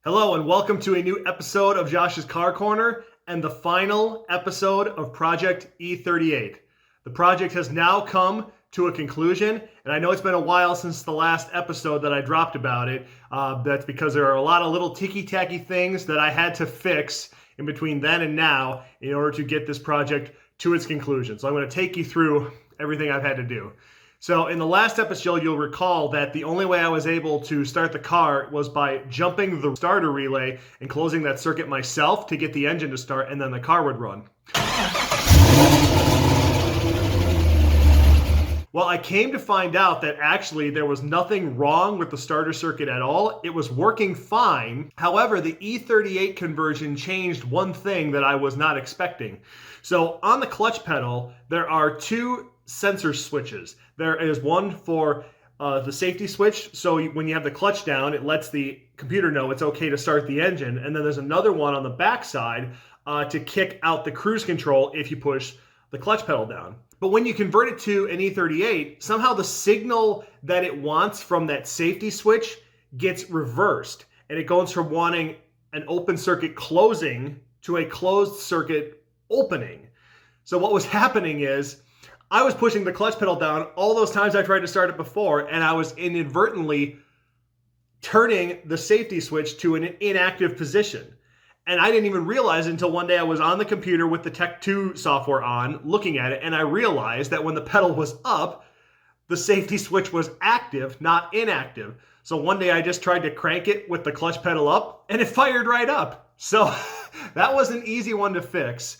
Hello and welcome to a new episode of Josh's Car Corner and the final episode of Project E38. The project has now come to a conclusion, and I know it's been a while since the last episode that I dropped about it. That's because there are a lot of little ticky-tacky things that I had to fix in between then and now in order to get this project to its conclusion. So I'm going to take you through everything I've had to do. So in the last episode, you'll recall that the only way I was able to start the car was by jumping the starter relay and closing that circuit myself to get the engine to start, and then the car would run. Well, I came to find out that actually there was nothing wrong with the starter circuit at all. It was working fine. However, the E38 conversion changed one thing that I was not expecting. So on the clutch pedal, there are two sensor switches. There is one for the safety switch, so when you have the clutch down, it lets the computer know it's okay to start the engine, and then there's another one on the back side to kick out the cruise control if you push the clutch pedal down. But when you convert it to an E38, somehow the signal that it wants from that safety switch gets reversed, and it goes from wanting an open circuit closing to a closed circuit opening. So what was happening is I was pushing the clutch pedal down all those times I tried to start it before, and I was inadvertently turning the safety switch to an inactive position. And I didn't even realize it until one day I was on the computer with the Tech 2 software on, looking at it, and I realized that when the pedal was up, the safety switch was active, not inactive. So one day I just tried to crank it with the clutch pedal up, and it fired right up. So that was an easy one to fix.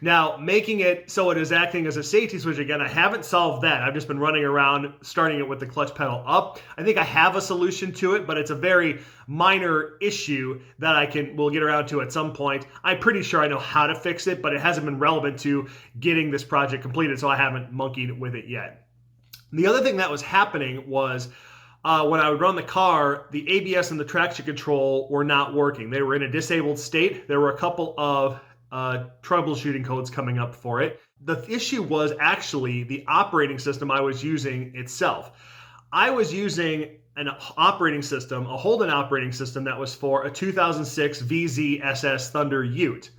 Now, making it so it is acting as a safety switch again, I haven't solved that. I've just been running around starting it with the clutch pedal up. I think I have a solution to it, but it's a very minor issue that we'll get around to at some point. I'm pretty sure I know how to fix it, but it hasn't been relevant to getting this project completed, so I haven't monkeyed with it yet. The other thing that was happening was when I would run the car, the ABS and the traction control were not working. They were in a disabled state. There were a couple of troubleshooting codes coming up for it. The issue was actually the operating system I was using itself. I was using an operating system, a Holden operating system that was for a 2006 VZ SS Thunder Ute.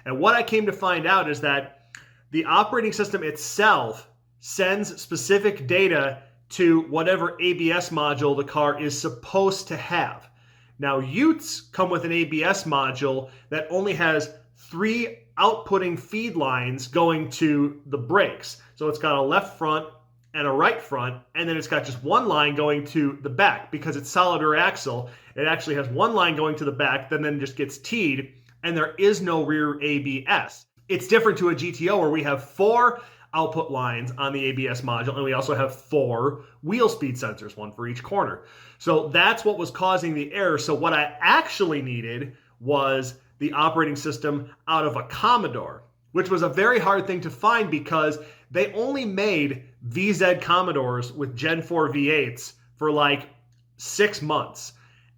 And what I came to find out is that the operating system itself sends specific data to whatever ABS module the car is supposed to have. Now, Utes come with an ABS module that only has 3 outputting feed lines going to the brakes. So it's got a left front and a right front, and then it's got just one line going to the back. Because it's solid rear axle, it actually has one line going to the back that then just gets T'd, and there is no rear ABS. It's different to a GTO where we have 4 output lines on the ABS module, and we also have 4 wheel speed sensors, one for each corner. So that's what was causing the error. So what I actually needed was the operating system out of a Commodore, which was a very hard thing to find because they only made VZ Commodores with Gen 4 V8s for like 6 months.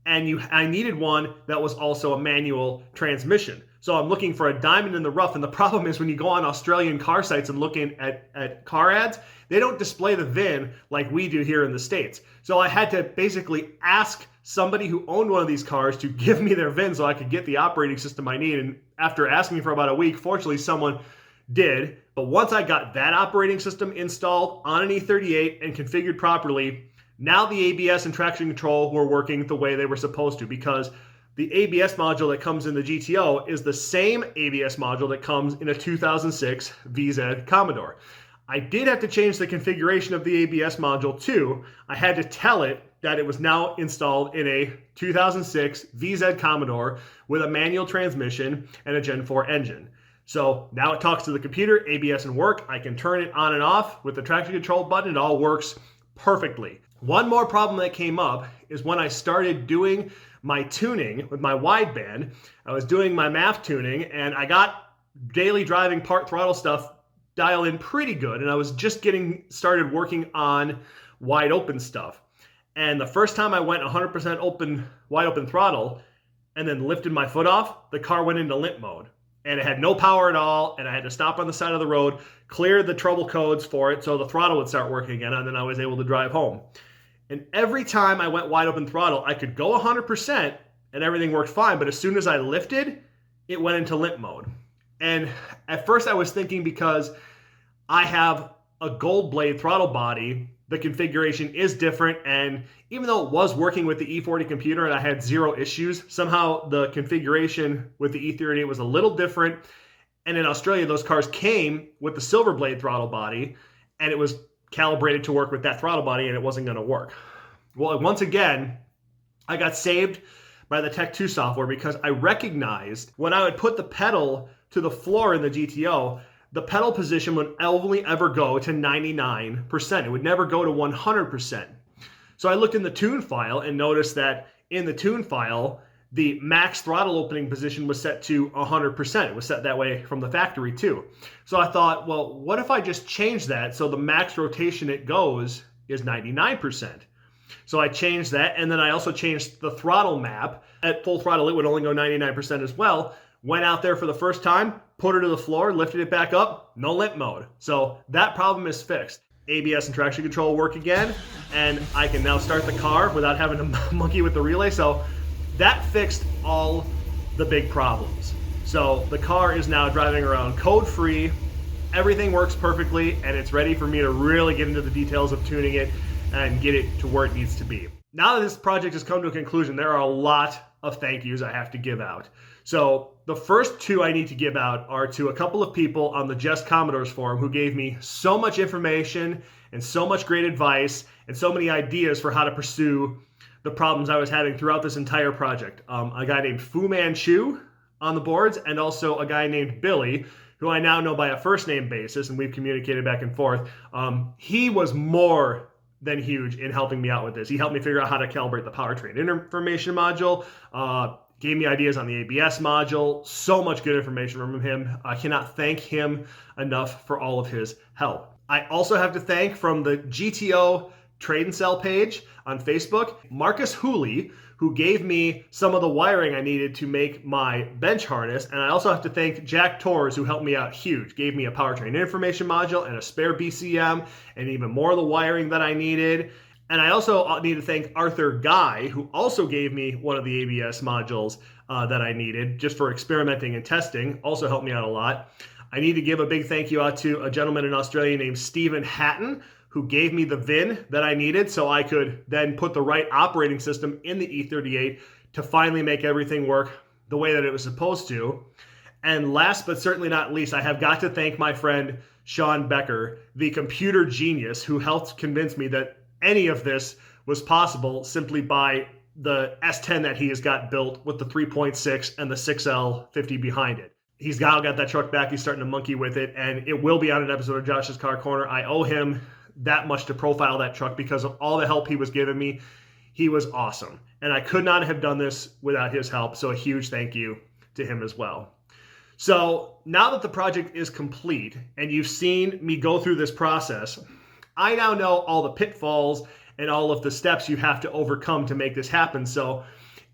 And I needed one that was also a manual transmission. So I'm looking for a diamond in the rough, and the problem is when you go on Australian car sites and looking at car ads, they don't display the VIN like we do here in the States. So I had to basically ask somebody who owned one of these cars to give me their VIN so I could get the operating system I need. And after asking for about a week, fortunately someone did. But once I got that operating system installed on an E38 and configured properly, now the ABS and traction control were working the way they were supposed to, because the ABS module that comes in the GTO is the same ABS module that comes in a 2006 VZ Commodore. I did have to change the configuration of the ABS module too. I had to tell it that it was now installed in a 2006 VZ Commodore with a manual transmission and a Gen 4 engine. So now it talks to the computer, ABS and work. I can turn it on and off with the traction control button. It all works perfectly. One more problem that came up is when I started doing my tuning with my wideband. I was doing my MAF tuning, and I got daily driving part throttle stuff dialed in pretty good, and I was just getting started working on wide open stuff. And the first time I went 100% open, wide open throttle, and then lifted my foot off, the car went into limp mode. And it had no power at all, and I had to stop on the side of the road, clear the trouble codes for it so the throttle would start working again, and then I was able to drive home. And every time I went wide open throttle, I could go 100%, and everything worked fine. But as soon as I lifted, it went into limp mode. And at first I was thinking because I have a gold blade throttle body, the configuration is different. And even though it was working with the E40 computer and I had zero issues, somehow the configuration with the E38 was a little different. And in Australia, those cars came with the silver blade throttle body, and it was calibrated to work with that throttle body, and it wasn't going to work. Well, once again, I got saved by the Tech 2 software because I recognized when I would put the pedal to the floor in the GTO, the pedal position would only ever go to 99%. It would never go to 100%. So I looked in the tune file and noticed that in the tune file, the max throttle opening position was set to 100%. It was set that way from the factory too. So I thought, well, what if I just change that so the max rotation it goes is 99%? So I changed that, and then I also changed the throttle map. At full throttle, it would only go 99% as well. Went out there for the first time, put her to the floor, lifted it back up, no limp mode. So that problem is fixed. ABS and traction control work again, and I can now start the car without having to monkey with the relay. So that fixed all the big problems. So the car is now driving around code-free. Everything works perfectly, and it's ready for me to really get into the details of tuning it and get it to where it needs to be. Now that this project has come to a conclusion, there are a lot of thank yous I have to give out. So the first two I need to give out are to a couple of people on the Just Commodores forum who gave me so much information and so much great advice and so many ideas for how to pursue the problems I was having throughout this entire project. A guy named Fu Manchu on the boards, and also a guy named Billy, who I now know by a first name basis, and we've communicated back and forth. He was more than huge in helping me out with this. He helped me figure out how to calibrate the powertrain information module, gave me ideas on the ABS module, so much good information from him. I cannot thank him enough for all of his help. I also have to thank, from the GTO Trade and Sell page on Facebook, Marcus Hooley, who gave me some of the wiring I needed to make my bench harness. And I also have to thank Jack Torres, who helped me out huge. Gave me a powertrain information module and a spare BCM and even more of the wiring that I needed. And I also need to thank Arthur Guy, who also gave me one of the ABS modules that I needed just for experimenting and testing. Also helped me out a lot. I need to give a big thank you out to a gentleman in Australia named Stephen Hatton, who gave me the VIN that I needed so I could then put the right operating system in the E38 to finally make everything work the way that it was supposed to. And last but certainly not least, I have got to thank my friend Sean Becker, the computer genius who helped convince me that any of this was possible simply by the S10 that he has got built with the 3.6 and the 6L50 behind it. He's got that truck back. He's starting to monkey with it, and it will be on an episode of Josh's Car Corner. I owe him that much to profile that truck because of all the help he was giving me. He was awesome, and I could not have done this without his help, so a huge thank you to him as well. So now that the project is complete and you've seen me go through this process, I now know all the pitfalls and all of the steps you have to overcome to make this happen. So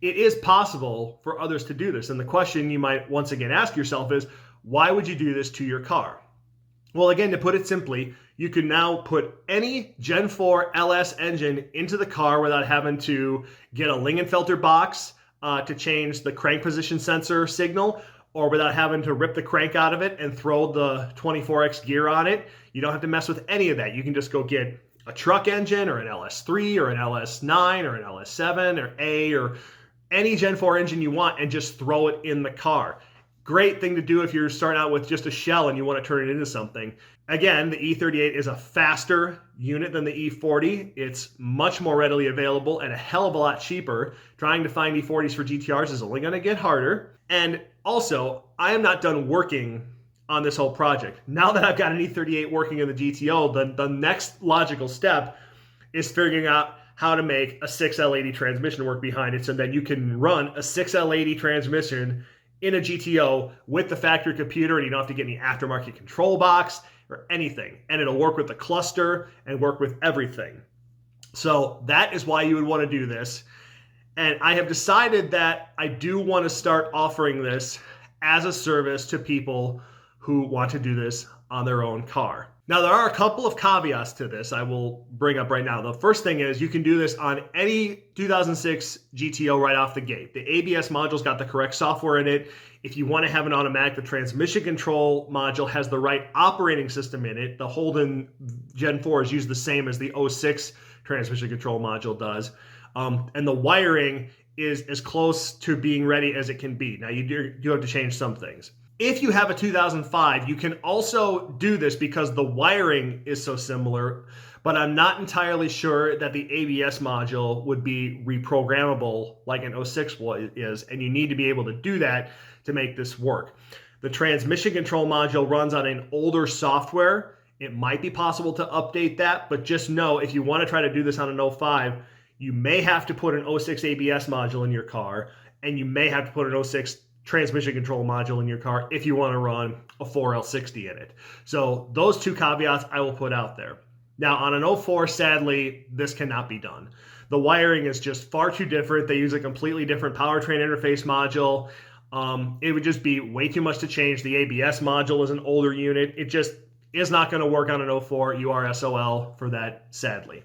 it is possible for others to do this. And the question you might once again ask yourself is, why would you do this to your car? Well, again, to put it simply, you can now put any Gen 4 LS engine into the car without having to get a Lingenfelter box to change the crank position sensor signal, or without having to rip the crank out of it and throw the 24X gear on it. You don't have to mess with any of that. You can just go get a truck engine or an LS3 or an LS9 or an LS7 or A or any Gen 4 engine you want and just throw it in the car. Great thing to do if you're starting out with just a shell and you want to turn it into something. Again, the E38 is a faster unit than the E40. It's much more readily available and a hell of a lot cheaper. Trying to find E40s for GTRs is only going to get harder. And also, I am not done working on this whole project. Now that I've got an E38 working in the GTO, the next logical step is figuring out how to make a 6L80 transmission work behind it so that you can run a 6L80 transmission in a GTO with the factory computer, and you don't have to get any aftermarket control box or anything. And it'll work with the cluster and work with everything. So that is why you would want to do this. And I have decided that I do want to start offering this as a service to people who want to do this on their own car. Now, there are a couple of caveats to this I will bring up right now. The first thing is you can do this on any 2006 GTO right off the gate. The ABS module's got the correct software in it. If you want to have an automatic, the transmission control module has the right operating system in it. The Holden Gen 4 is used the same as the 06 transmission control module does. And the wiring is as close to being ready as it can be. Now, you do have to change some things. If you have a 2005, you can also do this because the wiring is so similar, but I'm not entirely sure that the ABS module would be reprogrammable like an 06 is, and you need to be able to do that to make this work. The transmission control module runs on an older software. It might be possible to update that, but just know if you want to try to do this on an 05, you may have to put an 06 ABS module in your car, and you may have to put an 06 transmission control module in your car if you want to run a 4L60 in it. So those two caveats I will put out there. Now on an 04, sadly, this cannot be done. The wiring is just far too different. They use a completely different powertrain interface module. It would just be way too much to change. The ABS module is an older unit. It just is not going to work on an 04. You are SOL for that, sadly.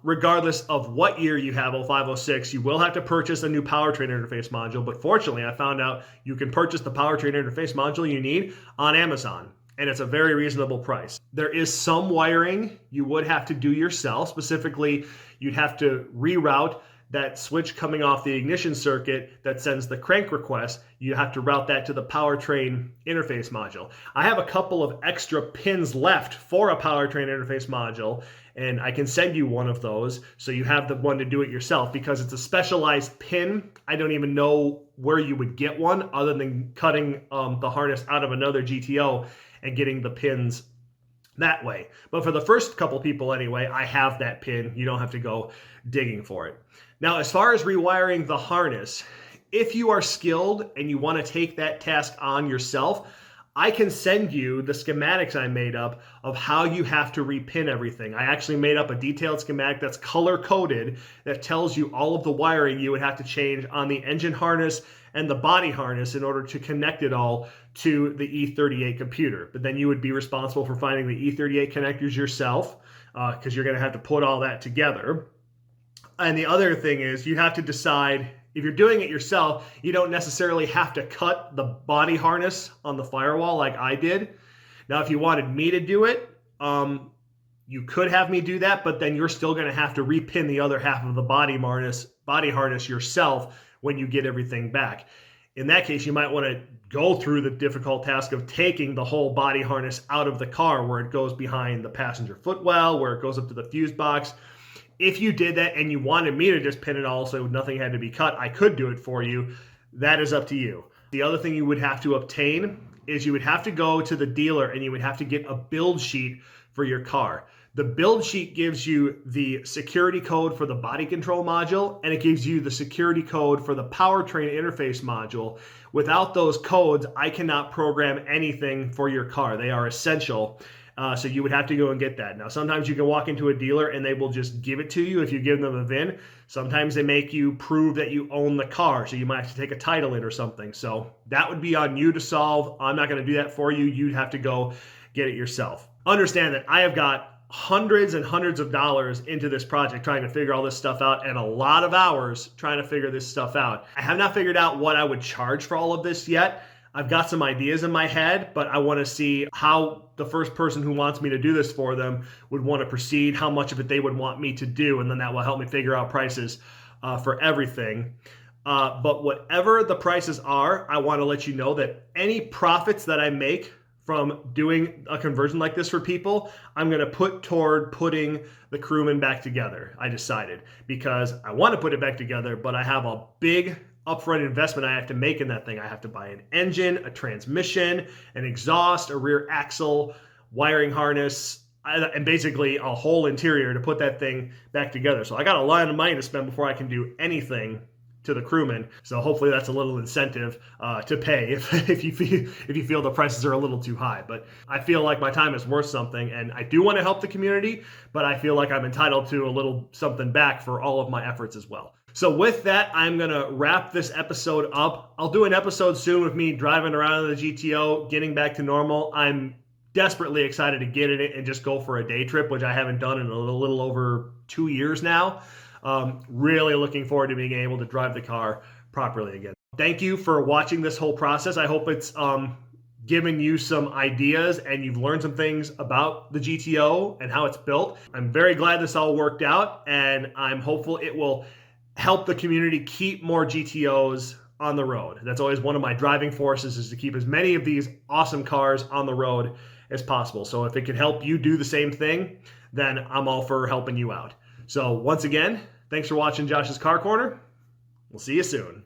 Regardless of what year you have, 05, 06, you will have to purchase a new powertrain interface module. But fortunately, I found out you can purchase the powertrain interface module you need on Amazon, and it's a very reasonable price. There is some wiring you would have to do yourself. Specifically, you'd have to reroute that switch coming off the ignition circuit that sends the crank request. You have to route that to the powertrain interface module. I have a couple of extra pins left for a powertrain interface module, and I can send you one of those so you have the one to do it yourself. Because it's a specialized pin, I don't even know where you would get one other than cutting the harness out of another GTO and getting the pins that way. But for the first couple people anyway, I have that pin. You don't have to go digging for it. Now, as far as rewiring the harness, if you are skilled and you want to take that task on yourself, I can send you the schematics I made up of how you have to repin everything. I actually made up a detailed schematic that's color-coded that tells you all of the wiring you would have to change on the engine harness and the body harness in order to connect it all to the E38 computer. But then you would be responsible for finding the E38 connectors yourself because you're going to have to put all that together. And the other thing is you have to decide, if you're doing it yourself, you don't necessarily have to cut the body harness on the firewall like I did. Now, if you wanted me to do it, you could have me do that, but then you're still going to have to repin the other half of the body harness yourself when you get everything back. In that case, you might want to go through the difficult task of taking the whole body harness out of the car where it goes behind the passenger footwell, where it goes up to the fuse box. If you did that and you wanted me to just pin it all so nothing had to be cut, I could do it for you. That is up to you. The other thing you would have to obtain is you would have to go to the dealer and you would have to get a build sheet for your car. The build sheet gives you the security code for the body control module, and it gives you the security code for the powertrain interface module. Without those codes, I cannot program anything for your car. They are essential. So you would have to go and get that. Now, sometimes you can walk into a dealer and they will just give it to you if you give them a VIN. Sometimes they make you prove that you own the car, so you might have to take a title in or something. So that would be on you to solve. I'm not going to do that for you. You'd have to go get it yourself. Understand that I have got hundreds and hundreds of dollars into this project trying to figure all this stuff out, and a lot of hours trying to figure this stuff out. I have not figured out what I would charge for all of this yet. I've got some ideas in my head, but I want to see how the first person who wants me to do this for them would want to proceed, how much of it they would want me to do, and then that will help me figure out prices for everything. But whatever the prices are, I want to let you know that any profits that I make from doing a conversion like this for people, I'm going to put toward putting the crewman back together. I decided, because I want to put it back together, but I have a big upfront investment I have to make in that thing. I have to buy an engine, a transmission, an exhaust, a rear axle, wiring harness, and basically a whole interior to put that thing back together. So I got a lot of money to spend before I can do anything to the crewman. So hopefully that's a little incentive to pay if you feel the prices are a little too high. But I feel like my time is worth something, and I do want to help the community, but I feel like I'm entitled to a little something back for all of my efforts as well. So with that, I'm going to wrap this episode up. I'll do an episode soon with me driving around in the GTO, getting back to normal. I'm desperately excited to get in it and just go for a day trip, which I haven't done in a little over 2 years now. Really looking forward to being able to drive the car properly again. Thank you for watching this whole process. I hope it's given you some ideas and you've learned some things about the GTO and how it's built. I'm very glad this all worked out, and I'm hopeful it will help the community keep more GTOs on the road. That's always one of my driving forces, is to keep as many of these awesome cars on the road as possible. So if it can help you do the same thing, then I'm all for helping you out. So once again, thanks for watching Josh's Car Corner. We'll see you soon.